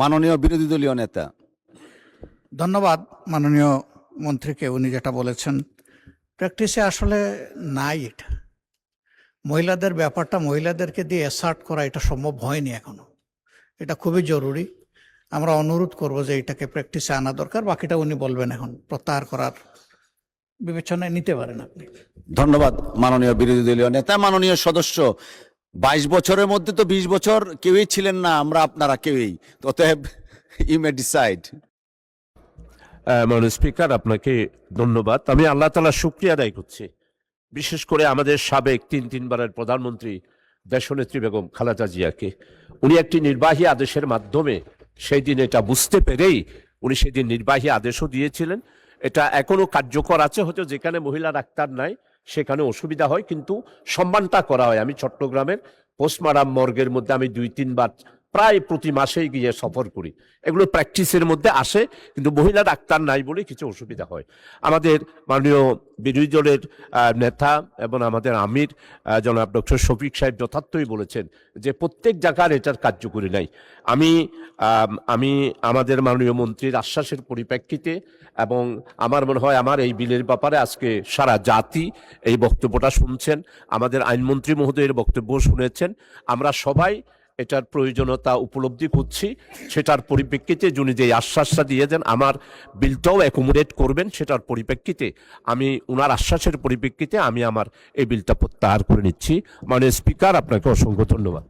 মাননীয় বিরোধী দলীয় নেতা। ধন্যবাদ মাননীয় মন্ত্রীকে, উনি যেটা বলেছেন প্র্যাকটিসে আসলে নাই। এটা মহিলাদের ব্যাপারটা মহিলাদেরকে দিয়ে অ্যাসার্ট করা এটা সম্ভব হয়নি এখনো। এটা খুবই জরুরি। আমরা অনুরোধ করব যে এটাকে প্র্যাকটিসে আনা দরকার। বাকিটা উনি বলবেন, এখন প্রত্যাহার করার বিবেচনায় নিতে পারেন আপনি। ধন্যবাদ মাননীয় বিরোধী দলীয় নেতা। মাননীয় সদস্য, 22 বছরের মধ্যে তো 20 বছর কেউই ছিলেন না, আমরা আপনারা কেউই, অতএব ইউ মে ডিসাইড। মাননীয় স্পিকার, আপনাকে ধন্যবাদ। আমি আল্লাহ তাআলার শুকরিয়া আদায় করছি, বিশেষ করে আমাদের সাবেক তিনবারের প্রধানমন্ত্রী দেশনেত্রী বেগম খালেদা জিয়াকে। উনি একটি নির্বাহী আদেশের মাধ্যমে সেই দিন এটা বুঝতে পেরেই উনি সেদিন নির্বাহী আদেশও দিয়েছিলেন। এটা এখনো কার্যকর আছে, হয়তো যেখানে মহিলা ডাক্তার নাই সেখানে অসুবিধা হয়, কিন্তু সম্মানটা করা হয়। আমি চট্টগ্রামের পোস্টমার্টাম মর্গের মধ্যে আমি 2-3 বার প্রায় প্রতি মাসেই গিয়ে সফর করি। এগুলো প্র্যাকটিসের মধ্যে আসে, কিন্তু মহিলা ডাক্তার নাই বলে কিছু অসুবিধা হয়। আমাদের মাননীয় বিরোধী দলের নেতা এবং আমাদের আমির জনাব ডক্টর শফিক সাহেব যথার্থই বলেছেন যে প্রত্যেক জায়গার এটার কার্যকরী নাই। আমি আমাদের মাননীয় মন্ত্রীর আশ্বাসের পরিপ্রেক্ষিতে এবং আমার মনে হয় আমার এই বিলের ব্যাপারে আজকে সারা জাতি এই বক্তব্যটা শুনছেন, আমাদের আইনমন্ত্রী মহোদয়ের বক্তব্য শুনেছেন, আমরা সবাই এটার প্রয়োজনীয়তা উপলব্ধি করছি। সেটার পরিপ্রেক্ষিতে যিনি যে আশ্বাসটা দিয়েছেন আমার বিলটাও অ্যাকোমোডেট করবেন, সেটার পরিপ্রেক্ষিতে আমি ওনার আশ্বাসের পরিপ্রেক্ষিতে আমি আমার এই বিলটা প্রত্যাহার করে নিচ্ছি। মাননীয় স্পিকার, আপনাকে অসংখ্য ধন্যবাদ।